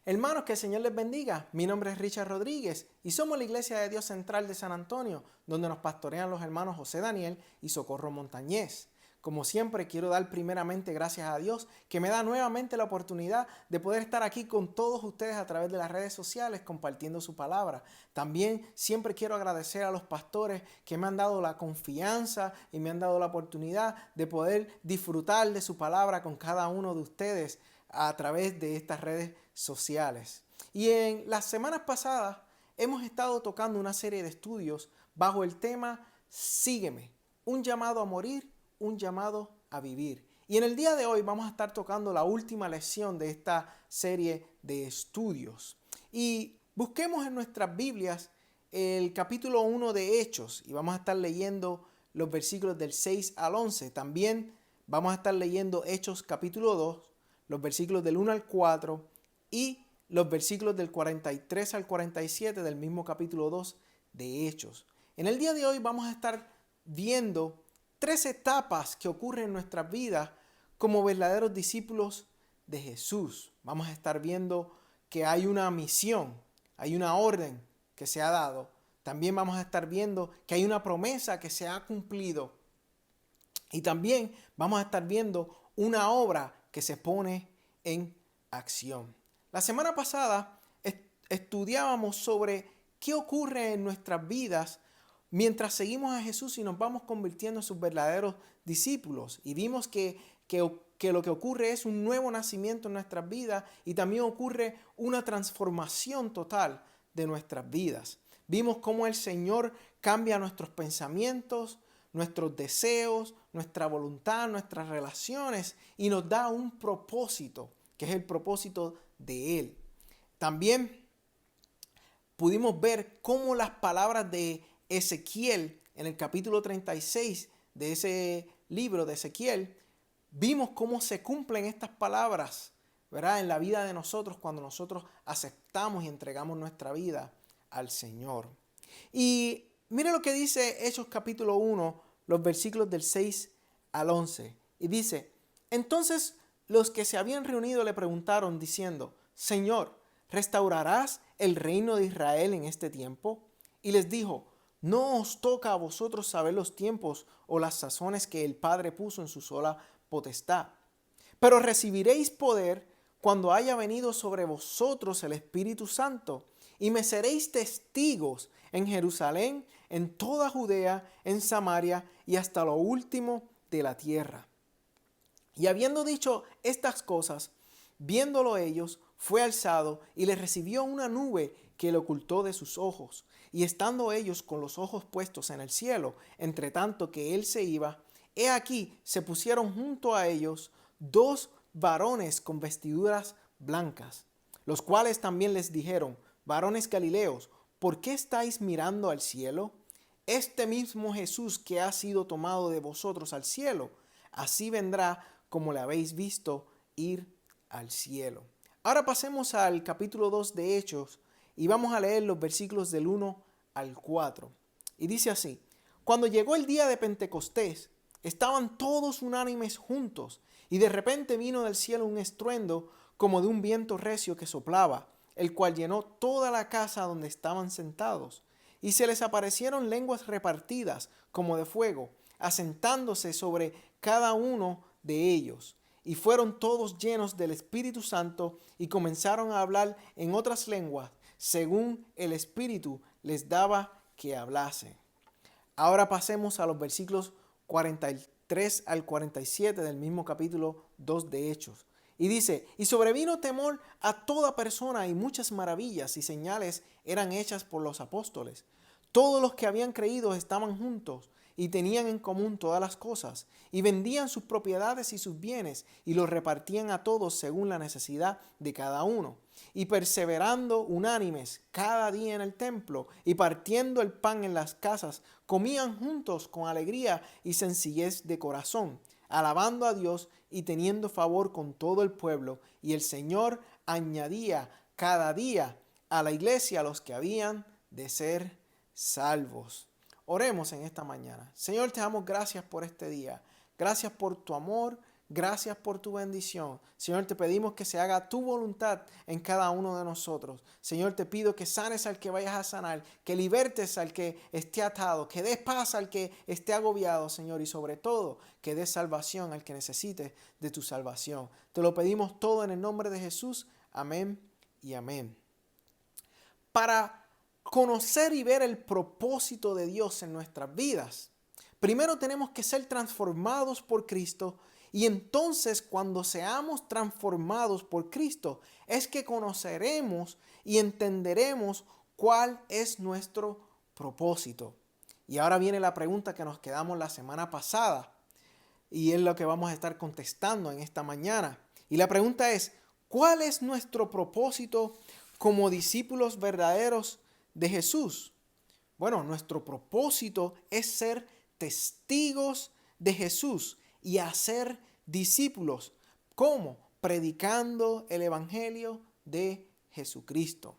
Hermanos, que el Señor les bendiga. Mi nombre es Richard Rodríguez y somos la Iglesia de Dios Central de San Antonio, donde nos pastorean los hermanos José Daniel y Socorro Montañez. Como siempre, quiero dar primeramente gracias a Dios que me da nuevamente la oportunidad de poder estar aquí con todos ustedes a través de las redes sociales compartiendo su palabra. También siempre quiero agradecer a los pastores que me han dado la confianza y me han dado la oportunidad de poder disfrutar de su palabra con cada uno de ustedes a través de estas redes sociales. Y en las semanas pasadas hemos estado tocando una serie de estudios bajo el tema Sígueme, un llamado a morir, un llamado a vivir. Y en el día de hoy vamos a estar tocando la última lección de esta serie de estudios. Y busquemos en nuestras Biblias el capítulo 1 de Hechos y vamos a estar leyendo los versículos del 6 al 11. También vamos a estar leyendo Hechos capítulo 2, los versículos del 1 al 4 y los versículos del 43 al 47 del mismo capítulo 2 de Hechos. En el día de hoy vamos a estar viendo 3 etapas que ocurren en nuestras vidas como verdaderos discípulos de Jesús. Vamos a estar viendo que hay una misión, hay una orden que se ha dado. También vamos a estar viendo que hay una promesa que se ha cumplido. Y también vamos a estar viendo una obra que se pone en acción. La semana pasada estudiábamos sobre qué ocurre en nuestras vidas mientras seguimos a Jesús y nos vamos convirtiendo en sus verdaderos discípulos. Y vimos que lo que ocurre es un nuevo nacimiento en nuestras vidas y también ocurre una transformación total de nuestras vidas. Vimos cómo el Señor cambia nuestros pensamientos, nuestros deseos, nuestra voluntad, nuestras relaciones y nos da un propósito, que es el propósito de Él. También pudimos ver cómo las palabras de Ezequiel en el capítulo 36 de ese libro de Ezequiel, vimos cómo se cumplen estas palabras, ¿verdad? En la vida de nosotros cuando nosotros aceptamos y entregamos nuestra vida al Señor. Y mire lo que dice Hechos capítulo 1, los versículos del 6 al 11. Y dice, entonces los que se habían reunido le preguntaron diciendo, Señor, ¿restaurarás el reino de Israel en este tiempo? Y les dijo, no os toca a vosotros saber los tiempos o las sazones que el Padre puso en su sola potestad. Pero recibiréis poder cuando haya venido sobre vosotros el Espíritu Santo, y me seréis testigos en Jerusalén, en toda Judea, en Samaria y hasta lo último de la tierra. Y habiendo dicho estas cosas, viéndolo ellos, fue alzado y le recibió una nube que le ocultó de sus ojos. Y estando ellos con los ojos puestos en el cielo, entre tanto que él se iba, he aquí se pusieron junto a ellos 2 varones con vestiduras blancas, los cuales también les dijeron, varones galileos, ¿por qué estáis mirando al cielo? Este mismo Jesús que ha sido tomado de vosotros al cielo, así vendrá como le habéis visto ir al cielo. Ahora pasemos al capítulo 2 de Hechos y vamos a leer los versículos del 1 al 4. Y dice así, cuando llegó el día de Pentecostés, estaban todos unánimes juntos y de repente vino del cielo un estruendo como de un viento recio que soplaba, el cual llenó toda la casa donde estaban sentados. Y se les aparecieron lenguas repartidas como de fuego, asentándose sobre cada uno de ellos. Y fueron todos llenos del Espíritu Santo y comenzaron a hablar en otras lenguas, según el Espíritu les daba que hablasen. Ahora pasemos a los versículos 43 al 47 del mismo capítulo 2 de Hechos. Y dice, y sobrevino temor a toda persona y muchas maravillas y señales eran hechas por los apóstoles. Todos los que habían creído estaban juntos y tenían en común todas las cosas y vendían sus propiedades y sus bienes y los repartían a todos según la necesidad de cada uno. Y perseverando unánimes cada día en el templo y partiendo el pan en las casas, comían juntos con alegría y sencillez de corazón, alabando a Dios y teniendo favor con todo el pueblo. Y el Señor añadía cada día a la iglesia a los que habían de ser salvos. Oremos en esta mañana. Señor, te damos gracias por este día. Gracias por tu amor, Gracias por tu bendición. Señor, te pedimos que se haga tu voluntad en cada uno de nosotros. Señor, te pido que sanes al que vayas a sanar, que libertes al que esté atado, que des paz al que esté agobiado, Señor, y sobre todo, que des salvación al que necesite de tu salvación. Te lo pedimos todo en el nombre de Jesús. Amén y amén. Para conocer y ver el propósito de Dios en nuestras vidas, primero tenemos que ser transformados por Cristo. Y entonces cuando seamos transformados por Cristo es que conoceremos y entenderemos cuál es nuestro propósito. Y ahora viene la pregunta que nos quedamos la semana pasada y es lo que vamos a estar contestando en esta mañana. Y la pregunta es, ¿cuál es nuestro propósito como discípulos verdaderos de Jesús? Bueno, nuestro propósito es ser testigos de Jesús y hacer discípulos. ¿Cómo? Predicando el evangelio de Jesucristo.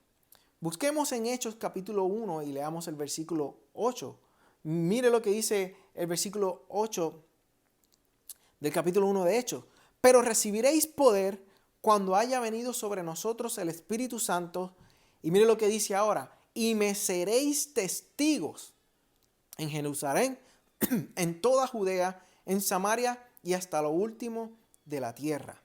Busquemos en Hechos capítulo 1 y leamos el versículo 8. Mire lo que dice el versículo 8 del capítulo 1 de Hechos. Pero recibiréis poder cuando haya venido sobre nosotros el Espíritu Santo. Y mire lo que dice ahora. Y me seréis testigos en Jerusalén, en toda Judea, en Samaria y hasta lo último de la tierra.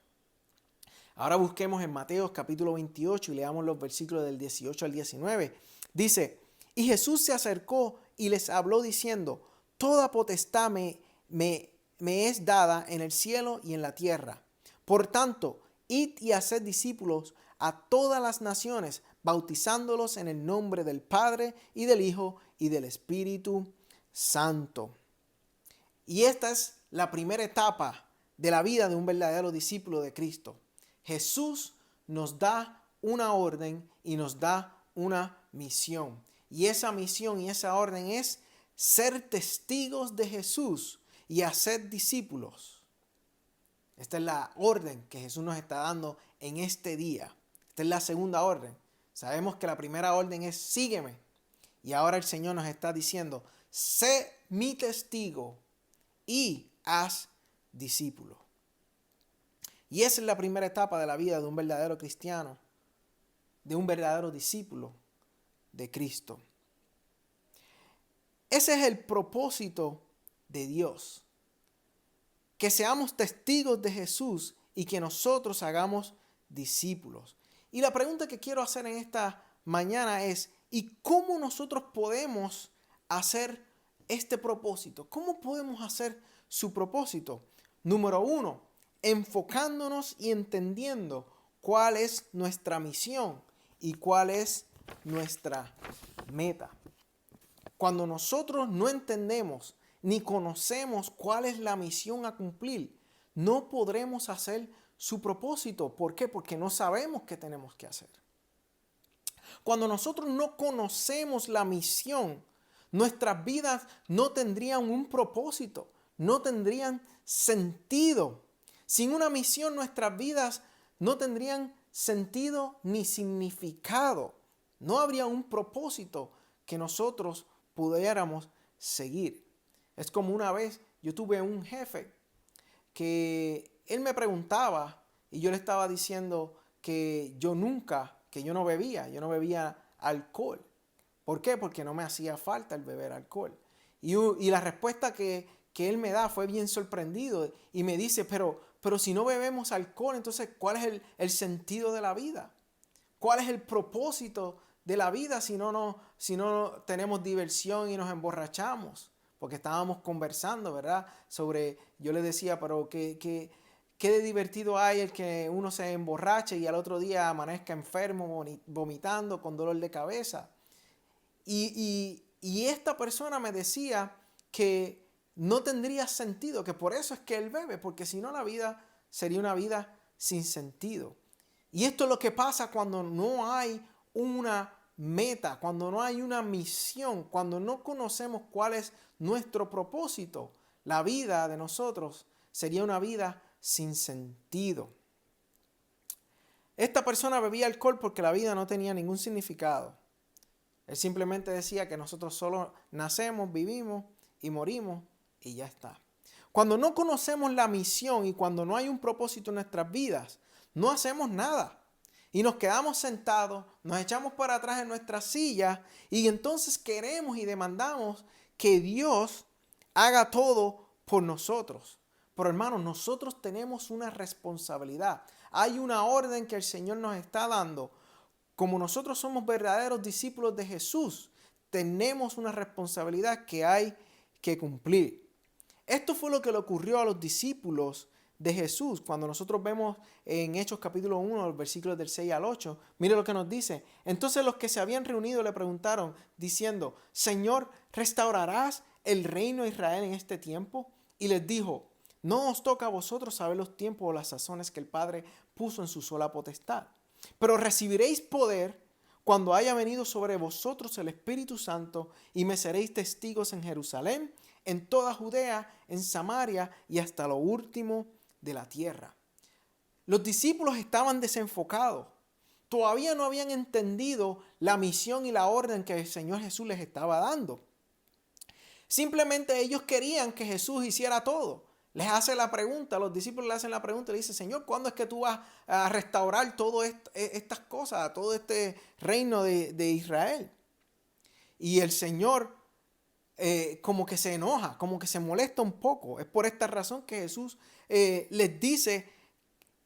Ahora busquemos en Mateo capítulo 28 y leamos los versículos del 18 al 19. Dice, y Jesús se acercó y les habló diciendo, toda potestad me es dada en el cielo y en la tierra. Por tanto, id y haced discípulos a todas las naciones, bautizándolos en el nombre del Padre y del Hijo y del Espíritu Santo. Y esta es la primera etapa de la vida de un verdadero discípulo de Cristo. Jesús nos da una orden y nos da una misión. Y esa misión y esa orden es ser testigos de Jesús y hacer discípulos. Esta es la orden que Jesús nos está dando en este día. Esta es la segunda orden. Sabemos que la primera orden es sígueme. Y ahora el Señor nos está diciendo, sé mi testigo y haz discípulo. Y esa es la primera etapa de la vida de un verdadero cristiano, de un verdadero discípulo de Cristo. Ese es el propósito de Dios. Que seamos testigos de Jesús y que nosotros hagamos discípulos. Y la pregunta que quiero hacer en esta mañana es, ¿y cómo nosotros podemos hacer este propósito? ¿Cómo podemos hacer su propósito? Número 1, enfocándonos y entendiendo cuál es nuestra misión y cuál es nuestra meta. Cuando nosotros no entendemos ni conocemos cuál es la misión a cumplir, no podremos hacer su propósito. ¿Por qué? Porque no sabemos qué tenemos que hacer. Cuando nosotros no conocemos la misión, nuestras vidas no tendrían un propósito, no tendrían sentido. Sin una misión, nuestras vidas no tendrían sentido ni significado. No habría un propósito que nosotros pudiéramos seguir. Es como una vez yo tuve un jefe que él me preguntaba y yo le estaba diciendo que yo no bebía alcohol. ¿Por qué? Porque no me hacía falta el beber alcohol. Y la respuesta que él me da fue bien sorprendido y me dice, pero si no bebemos alcohol, entonces ¿cuál es el sentido de la vida? ¿Cuál es el propósito de la vida si no tenemos diversión y nos emborrachamos? Porque estábamos conversando, ¿verdad? Yo le decía, pero ¿qué de divertido hay el que uno se emborrache y al otro día amanezca enfermo, vomitando, con dolor de cabeza? Y esta persona me decía que no tendría sentido, que por eso es que él bebe, porque si no la vida sería una vida sin sentido. Y esto es lo que pasa cuando no hay una meta, cuando no hay una misión, cuando no conocemos cuál es nuestro propósito. La vida de nosotros sería una vida sin sentido. Esta persona bebía alcohol porque la vida no tenía ningún significado. Él simplemente decía que nosotros solo nacemos, vivimos y morimos y ya está. Cuando no conocemos la misión y cuando no hay un propósito en nuestras vidas, no hacemos nada. Y nos quedamos sentados, nos echamos para atrás en nuestra silla y entonces queremos y demandamos que Dios haga todo por nosotros. Pero hermanos, nosotros tenemos una responsabilidad. Hay una orden que el Señor nos está dando. Como nosotros somos verdaderos discípulos de Jesús, tenemos una responsabilidad que hay que cumplir. Esto fue lo que le ocurrió a los discípulos de Jesús. Cuando nosotros vemos en Hechos capítulo 1, los versículos del 6 al 8, mire lo que nos dice. Entonces los que se habían reunido le preguntaron, diciendo, Señor, ¿restaurarás el reino de Israel en este tiempo? Y les dijo, no os toca a vosotros saber los tiempos o las sazones que el Padre puso en su sola potestad. Pero recibiréis poder cuando haya venido sobre vosotros el Espíritu Santo y me seréis testigos en Jerusalén, en toda Judea, en Samaria y hasta lo último de la tierra. Los discípulos estaban desenfocados. Todavía no habían entendido la misión y la orden que el Señor Jesús les estaba dando. Simplemente ellos querían que Jesús hiciera todo. Les hace la pregunta, los discípulos le hacen la pregunta y le dicen, Señor, ¿cuándo es que tú vas a restaurar todas estas cosas, todo este reino de Israel? Y el Señor como que se enoja, como que se molesta un poco. Es por esta razón que Jesús les dice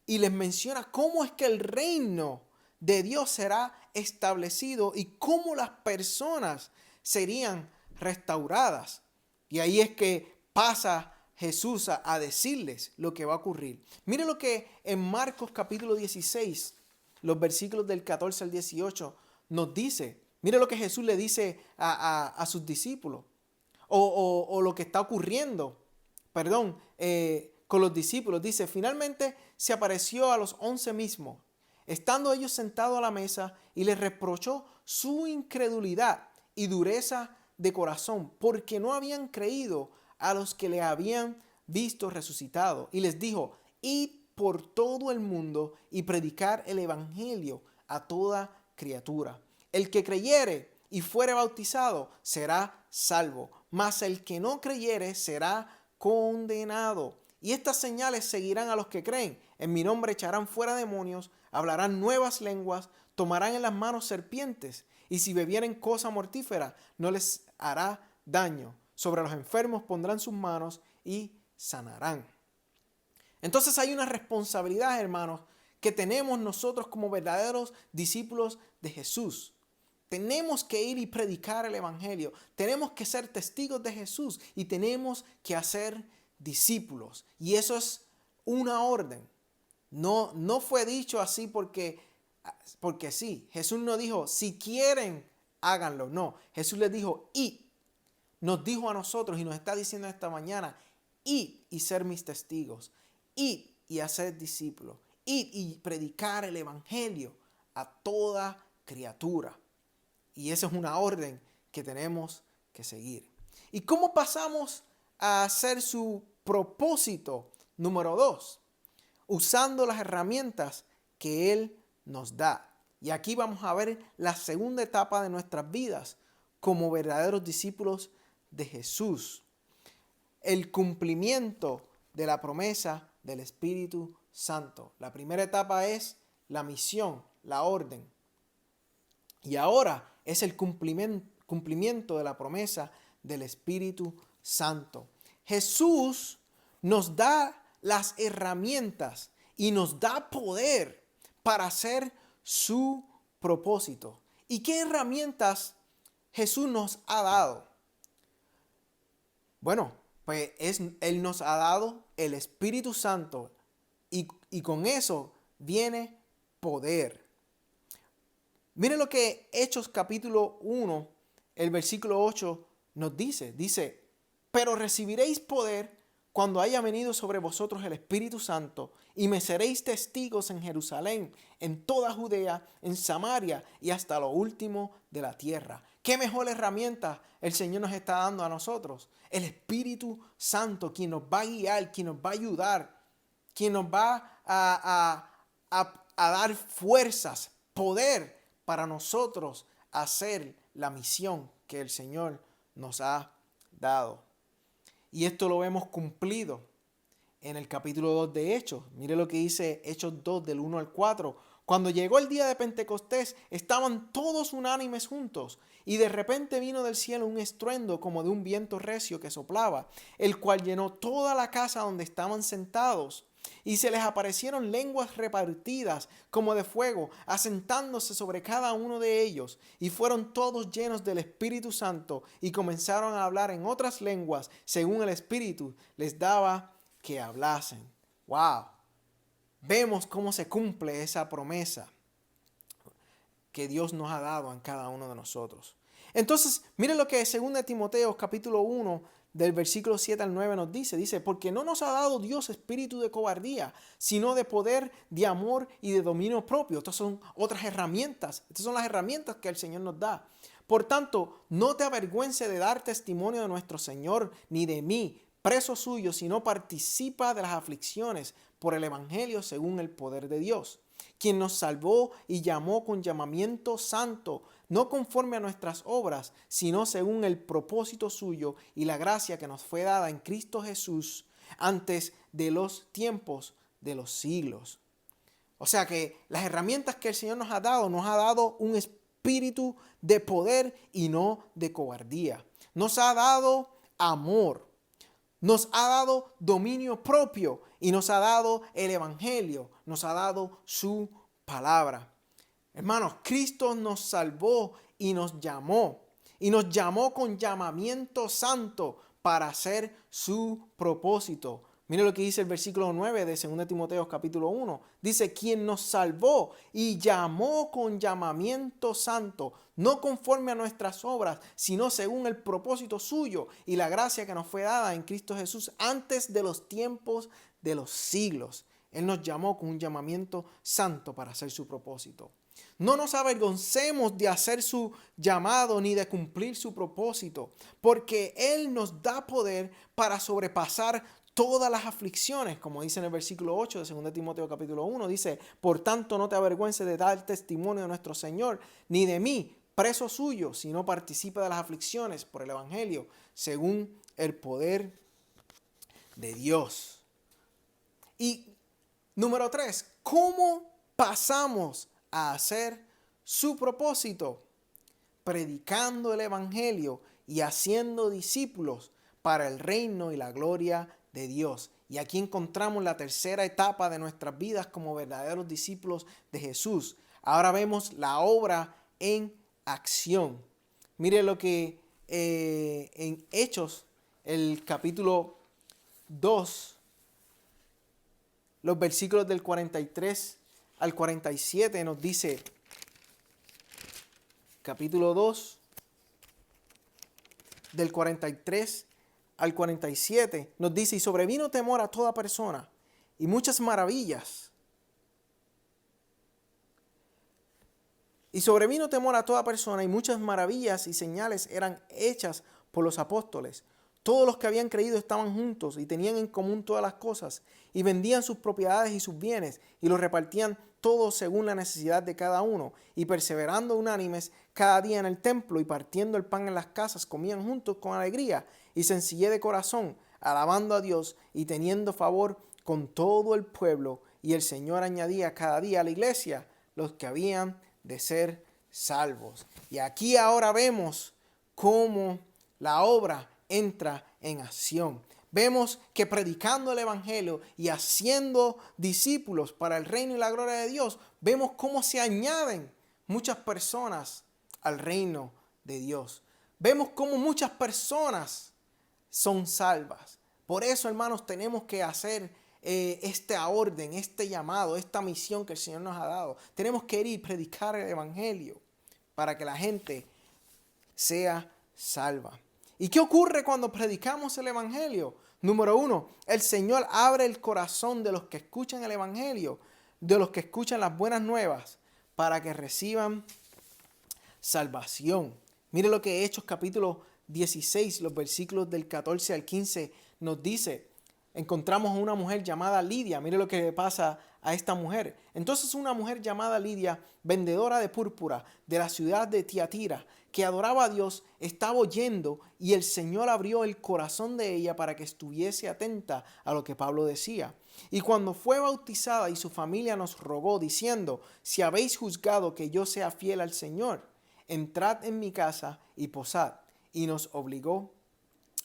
y les menciona cómo es que el reino de Dios será establecido y cómo las personas serían restauradas. Y ahí es que pasa Jesús a decirles lo que va a ocurrir. Mire lo que en Marcos capítulo 16, los versículos del 14 al 18 nos dice. Mire lo que Jesús le dice a sus discípulos. O lo que está ocurriendo, con los discípulos. Dice, finalmente se apareció a los 11 mismos, estando ellos sentados a la mesa, y les reprochó su incredulidad y dureza de corazón, porque no habían creído a los que le habían visto resucitado. Y les dijo, id por todo el mundo y predicar el evangelio a toda criatura. El que creyere y fuere bautizado será salvo, mas el que no creyere será condenado. Y estas señales seguirán a los que creen. En mi nombre echarán fuera demonios, hablarán nuevas lenguas, tomarán en las manos serpientes, y si bebieren cosa mortífera no les hará daño. Sobre los enfermos pondrán sus manos y sanarán. Entonces hay una responsabilidad, hermanos, que tenemos nosotros como verdaderos discípulos de Jesús. Tenemos que ir y predicar el evangelio. Tenemos que ser testigos de Jesús y tenemos que hacer discípulos. Y eso es una orden. No fue dicho así porque sí. Jesús no dijo, si quieren, háganlo. No, Jesús les dijo, id. Nos dijo a nosotros y nos está diciendo esta mañana, id y ser mis testigos. Id y hacer discípulos. Id y predicar el evangelio a toda criatura. Y esa es una orden que tenemos que seguir. ¿Y cómo pasamos a hacer su propósito número 2? Usando las herramientas que Él nos da. Y aquí vamos a ver la segunda etapa de nuestras vidas como verdaderos discípulos de Jesús. El cumplimiento de la promesa del Espíritu Santo. La primera etapa es la misión, la orden. Y ahora es el cumplimiento de la promesa del Espíritu Santo. Jesús nos da las herramientas y nos da poder para hacer su propósito. ¿Y qué herramientas Jesús nos ha dado? Bueno, pues Él nos ha dado el Espíritu Santo y con eso viene poder. Miren lo que Hechos capítulo 1, el versículo 8 nos dice. Dice, pero recibiréis poder cuando haya venido sobre vosotros el Espíritu Santo y me seréis testigos en Jerusalén, en toda Judea, en Samaria y hasta lo último de la tierra. ¿Qué mejor herramienta el Señor nos está dando a nosotros? El Espíritu Santo, quien nos va a guiar, quien nos va a ayudar, quien nos va a dar fuerzas, poder para nosotros hacer la misión que el Señor nos ha dado. Y esto lo hemos cumplido en el capítulo 2 de Hechos. Mire lo que dice Hechos 2 del 1 al 4. Cuando llegó el día de Pentecostés, estaban todos unánimes juntos, y de repente vino del cielo un estruendo como de un viento recio que soplaba, el cual llenó toda la casa donde estaban sentados. Y se les aparecieron lenguas repartidas como de fuego, asentándose sobre cada uno de ellos. Y fueron todos llenos del Espíritu Santo y comenzaron a hablar en otras lenguas, según el Espíritu les daba que hablasen. ¡Wow! Vemos cómo se cumple esa promesa que Dios nos ha dado en cada uno de nosotros. Entonces, miren lo que 2 Timoteo capítulo 1 del versículo 7 al 9 nos dice. Dice, porque no nos ha dado Dios espíritu de cobardía, sino de poder, de amor y de dominio propio. Estas son otras herramientas. Estas son las herramientas que el Señor nos da. Por tanto, no te avergüences de dar testimonio de nuestro Señor, ni de mí, preso suyo, sino participa de las aflicciones por el Evangelio según el poder de Dios, quien nos salvó y llamó con llamamiento santo, no conforme a nuestras obras, sino según el propósito suyo y la gracia que nos fue dada en Cristo Jesús antes de los tiempos de los siglos. O sea que las herramientas que el Señor nos ha dado un espíritu de poder y no de cobardía. Nos ha dado amor. Nos ha dado dominio propio y nos ha dado el Evangelio, nos ha dado su palabra. Hermanos, Cristo nos salvó y nos llamó con llamamiento santo para hacer su propósito. Mire lo que dice el versículo 9 de 2 Timoteo capítulo 1. Dice, quien nos salvó y llamó con llamamiento santo, no conforme a nuestras obras, sino según el propósito suyo y la gracia que nos fue dada en Cristo Jesús antes de los tiempos de los siglos. Él nos llamó con un llamamiento santo para hacer su propósito. No nos avergoncemos de hacer su llamado ni de cumplir su propósito, porque Él nos da poder para sobrepasar todas las aflicciones, como dice en el versículo 8 de 2 Timoteo capítulo 1, dice, por tanto no te avergüences de dar testimonio de nuestro Señor, ni de mí, preso suyo, sino participa de las aflicciones por el Evangelio, según el poder de Dios. Y número 3, ¿cómo pasamos a hacer su propósito? Predicando el Evangelio y haciendo discípulos para el reino y la gloria de Dios. Y aquí encontramos la tercera etapa de nuestras vidas como verdaderos discípulos de Jesús. Ahora vemos la obra en acción. Mire lo que en Hechos, el capítulo 2, los versículos del 43 al 47 nos dice, capítulo 2, del 43 al 47, nos dice, y sobrevino temor a toda persona, y muchas maravillas. Y sobrevino temor a toda persona, y muchas maravillas y señales eran hechas por los apóstoles. Todos los que habían creído estaban juntos y tenían en común todas las cosas, y vendían sus propiedades y sus bienes, y los repartían todos según la necesidad de cada uno, y perseverando unánimes cada día en el templo y partiendo el pan en las casas, comían juntos con alegría y sencillez de corazón, alabando a Dios y teniendo favor con todo el pueblo. Y el Señor añadía cada día a la iglesia los que habían de ser salvos. Y aquí ahora vemos cómo la obra entra en acción. Vemos que predicando el Evangelio y haciendo discípulos para el reino y la gloria de Dios, vemos cómo se añaden muchas personas al reino de Dios. Vemos cómo muchas personas son salvas. Por eso, hermanos, tenemos que hacer esta orden, este llamado, esta misión que el Señor nos ha dado. Tenemos que ir y predicar el Evangelio para que la gente sea salva. ¿Y qué ocurre cuando predicamos el Evangelio? Número 1, el Señor abre el corazón de los que escuchan el Evangelio, de los que escuchan las buenas nuevas, para que reciban salvación. Mire lo que Hechos capítulo 16, los versículos del 14 al 15 nos dice. encontramos a una mujer llamada Lidia. Mire lo que le pasa a esta mujer. Entonces una mujer llamada Lidia, vendedora de púrpura de la ciudad de Tiatira, que adoraba a Dios, estaba oyendo y el Señor abrió el corazón de ella para que estuviese atenta a lo que Pablo decía. Y cuando fue bautizada y su familia nos rogó diciendo, si habéis juzgado que yo sea fiel al Señor, entrad en mi casa y posad. Y nos obligó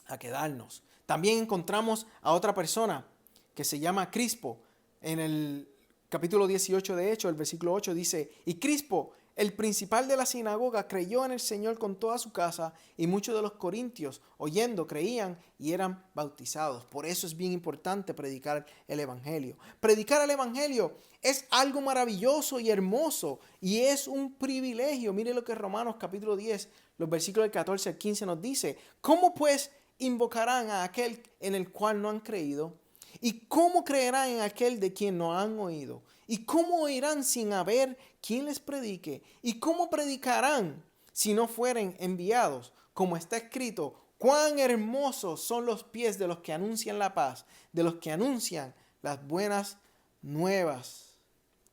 a quedarnos. También encontramos a otra persona que se llama Crispo. En el capítulo 18 de Hechos, el versículo 8 dice, y Crispo, el principal de la sinagoga, creyó en el Señor con toda su casa, y muchos de los corintios, oyendo, creían y eran bautizados. Por eso es bien importante predicar el evangelio. Predicar el evangelio es algo maravilloso y hermoso, y es un privilegio. Mire lo que Romanos capítulo 10, los versículos del 14 al 15 nos dice. ¿Cómo pues invocarán a aquel en el cual no han creído? ¿Y cómo creerán en aquel de quien no han oído? ¿Y cómo oirán sin haber quien les predique? ¿Y cómo predicarán si no fueren enviados? Como está escrito, cuán hermosos son los pies de los que anuncian la paz, de los que anuncian las buenas nuevas.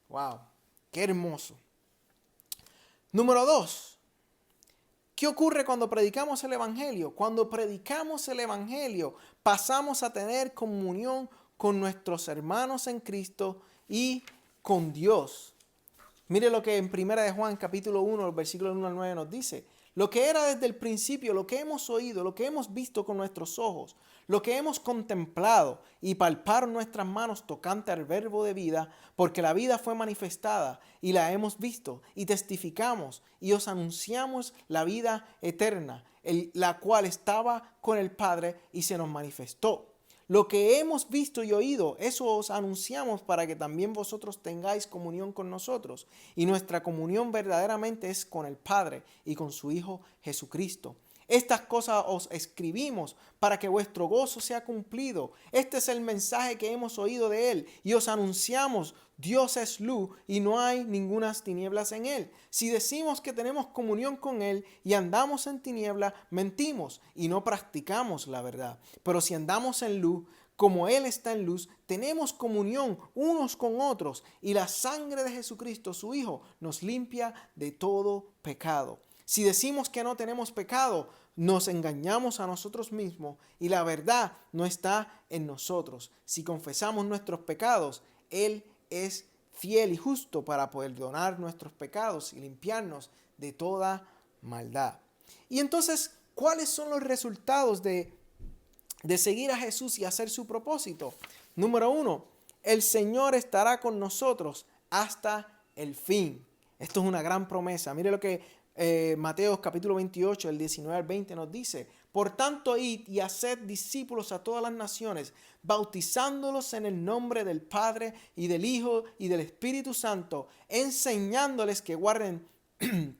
¡Wow! ¡Qué hermoso! Número 2. ¿Qué ocurre cuando predicamos el evangelio? Cuando predicamos el evangelio, pasamos a tener comunión con nuestros hermanos en Cristo y con Dios. Mire lo que en 1 de Juan capítulo 1, versículo 1 al 9 nos dice. Lo que era desde el principio, lo que hemos oído, lo que hemos visto con nuestros ojos, lo que hemos contemplado y palparon nuestras manos tocante al verbo de vida, porque la vida fue manifestada y la hemos visto y testificamos y os anunciamos la vida eterna, la cual estaba con el Padre y se nos manifestó. Lo que hemos visto y oído, eso os anunciamos para que también vosotros tengáis comunión con nosotros. Y nuestra comunión verdaderamente es con el Padre y con su Hijo Jesucristo. Estas cosas os escribimos para que vuestro gozo sea cumplido. Este es el mensaje que hemos oído de Él y os anunciamos. Dios es luz y no hay ningunas tinieblas en Él. Si decimos que tenemos comunión con Él y andamos en tiniebla, mentimos y no practicamos la verdad. Pero si andamos en luz, como Él está en luz, tenemos comunión unos con otros y la sangre de Jesucristo, su Hijo, nos limpia de todo pecado. Si decimos que no tenemos pecado, nos engañamos a nosotros mismos y la verdad no está en nosotros. Si confesamos nuestros pecados, Él es fiel y justo para perdonar nuestros pecados y limpiarnos de toda maldad. Y entonces, ¿cuáles son los resultados de seguir a Jesús y hacer su propósito? Número 1, el Señor estará con nosotros hasta el fin. Esto es una gran promesa. Mire lo que Mateo capítulo 28, el 19 al 20 nos dice. Por tanto, id y haced discípulos a todas las naciones, bautizándolos en el nombre del Padre y del Hijo y del Espíritu Santo, enseñándoles que guarden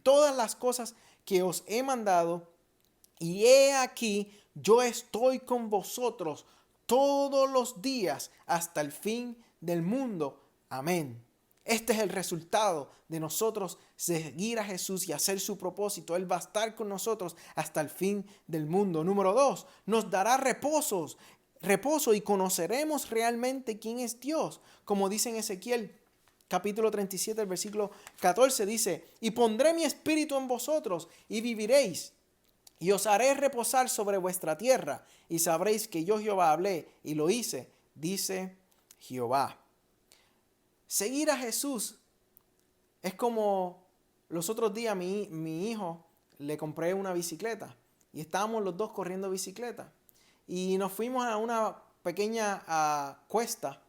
todas las cosas que os he mandado. Y he aquí, yo estoy con vosotros todos los días hasta el fin del mundo. Amén. Este es el resultado de nosotros seguir a Jesús y hacer su propósito. Él va a estar con nosotros hasta el fin del mundo. Número 2, nos dará reposo y conoceremos realmente quién es Dios. Como dice en Ezequiel capítulo 37, el versículo 14 dice, y pondré mi espíritu en vosotros y viviréis. Y os haré reposar sobre vuestra tierra y sabréis que yo Jehová hablé y lo hice, dice Jehová. Seguir a Jesús es como los otros días mi hijo le compré una bicicleta y estábamos los dos corriendo bicicleta y nos fuimos a una pequeña cuesta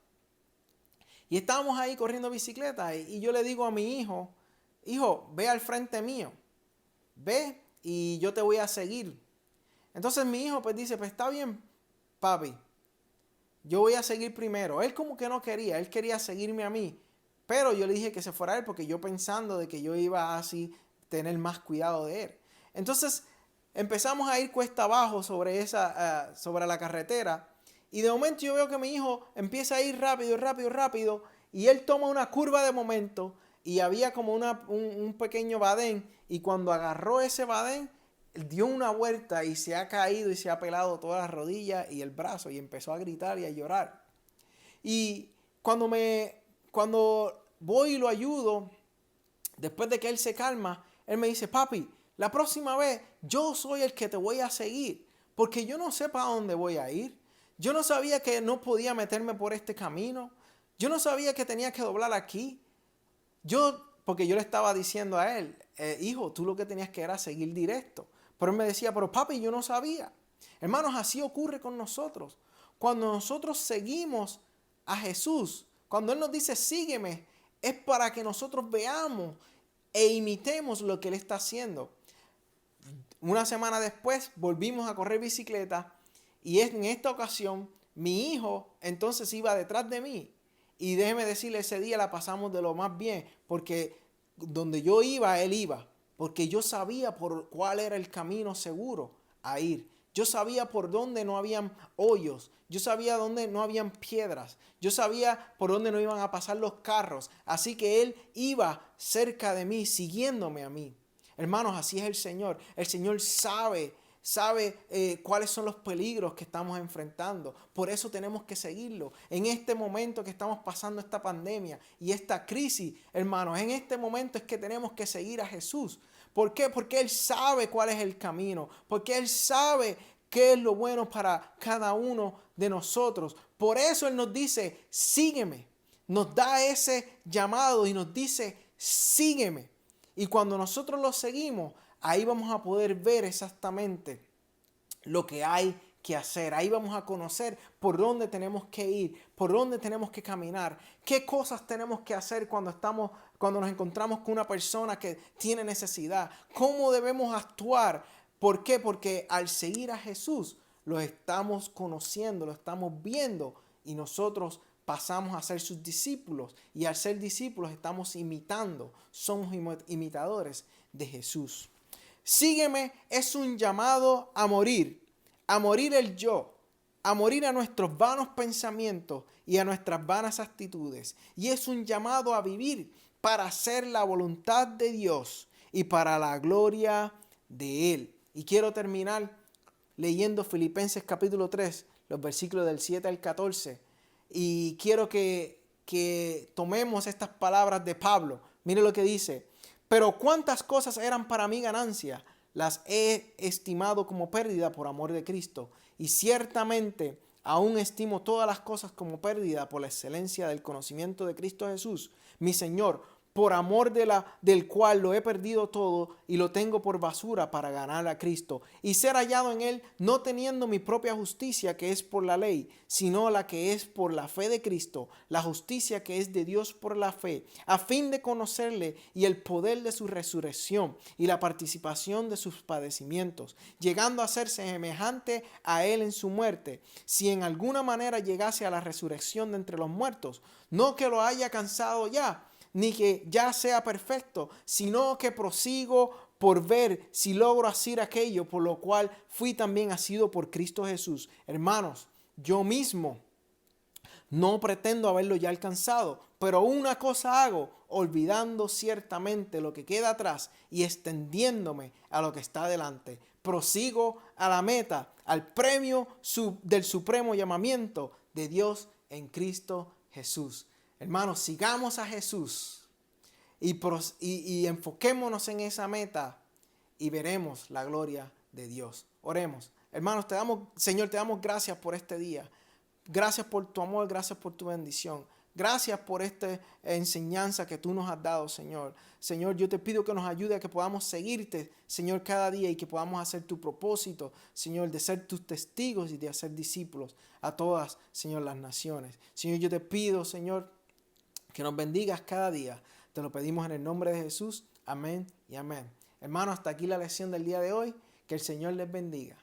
y estábamos ahí corriendo bicicleta y yo le digo a mi hijo, ve al frente mío, ve y yo te voy a seguir. Entonces mi hijo pues dice, pues está bien, papi. Yo voy a seguir primero. Él como que no quería, él quería seguirme a mí. Pero yo le dije que se fuera él porque yo pensando de que yo iba así tener más cuidado de él. Entonces empezamos a ir cuesta abajo sobre la carretera. Y de momento yo veo que mi hijo empieza a ir rápido. Y él toma una curva de momento. Y había como un pequeño badén. Y cuando agarró ese badén, dio una vuelta y se ha caído y se ha pelado todas las rodillas y el brazo y empezó a gritar y a llorar. Y cuando voy y lo ayudo, después de que él se calma, él me dice, papi, la próxima vez yo soy el que te voy a seguir, porque yo no sé para dónde voy a ir. Yo no sabía que no podía meterme por este camino. Yo no sabía que tenía que doblar aquí. Porque yo le estaba diciendo a él, hijo, tú lo que tenías que era seguir directo. Pero él me decía, pero papi, yo no sabía. Hermanos, así ocurre con nosotros. Cuando nosotros seguimos a Jesús, cuando Él nos dice sígueme, es para que nosotros veamos e imitemos lo que Él está haciendo. Una semana después volvimos a correr bicicleta y en esta ocasión mi hijo entonces iba detrás de mí. Y déjeme decirle, ese día la pasamos de lo más bien, porque donde yo iba, él iba, porque yo sabía por cuál era el camino seguro a ir. Yo sabía por dónde no habían hoyos, yo sabía dónde no habían piedras, yo sabía por dónde no iban a pasar los carros. Así que él iba cerca de mí, siguiéndome a mí. Hermanos, así es el Señor. El Señor sabe cuáles son los peligros que estamos enfrentando. Por eso tenemos que seguirlo. En este momento que estamos pasando esta pandemia y esta crisis, hermanos, en este momento es que tenemos que seguir a Jesús. ¿Por qué? Porque Él sabe cuál es el camino. Porque Él sabe qué es lo bueno para cada uno de nosotros. Por eso Él nos dice, sígueme. Nos da ese llamado y nos dice, sígueme. Y cuando nosotros lo seguimos, ahí vamos a poder ver exactamente lo que hay que hacer. Ahí vamos a conocer por dónde tenemos que ir, por dónde tenemos que caminar, qué cosas tenemos que hacer cuando nos encontramos con una persona que tiene necesidad, cómo debemos actuar. ¿Por qué? Porque al seguir a Jesús lo estamos conociendo, lo estamos viendo y nosotros pasamos a ser sus discípulos, y al ser discípulos estamos imitando, somos imitadores de Jesús. Sígueme es un llamado a morir el yo, a morir a nuestros vanos pensamientos y a nuestras vanas actitudes. Y es un llamado a vivir para hacer la voluntad de Dios y para la gloria de Él. Y quiero terminar leyendo Filipenses capítulo 3, los versículos del 7 al 14. Y quiero que tomemos estas palabras de Pablo. Mire lo que dice. Pero cuántas cosas eran para mí ganancia, las he estimado como pérdida por amor de Cristo. Y ciertamente aún estimo todas las cosas como pérdida por la excelencia del conocimiento de Cristo Jesús, mi Señor, por amor del cual lo he perdido todo y lo tengo por basura para ganar a Cristo y ser hallado en Él, no teniendo mi propia justicia que es por la ley, sino la que es por la fe de Cristo, la justicia que es de Dios por la fe, a fin de conocerle y el poder de su resurrección y la participación de sus padecimientos, llegando a ser semejante a Él en su muerte, si en alguna manera llegase a la resurrección de entre los muertos, no que lo haya cansado ya, ni que ya sea perfecto, sino que prosigo por ver si logro hacer aquello por lo cual fui también asido por Cristo Jesús. Hermanos, yo mismo no pretendo haberlo ya alcanzado, pero una cosa hago, olvidando ciertamente lo que queda atrás y extendiéndome a lo que está delante. Prosigo a la meta, al premio del supremo llamamiento de Dios en Cristo Jesús. Hermanos, sigamos a Jesús y enfoquémonos en esa meta y veremos la gloria de Dios. Oremos. Hermanos, Señor, te damos gracias por este día. Gracias por tu amor, gracias por tu bendición. Gracias por esta enseñanza que tú nos has dado, Señor. Señor, yo te pido que nos ayude a que podamos seguirte, Señor, cada día y que podamos hacer tu propósito, Señor, de ser tus testigos y de hacer discípulos a todas, Señor, las naciones. Señor, yo te pido, Señor, que nos bendigas cada día. Te lo pedimos en el nombre de Jesús. Amén y amén. Hermanos, hasta aquí la lección del día de hoy. Que el Señor les bendiga.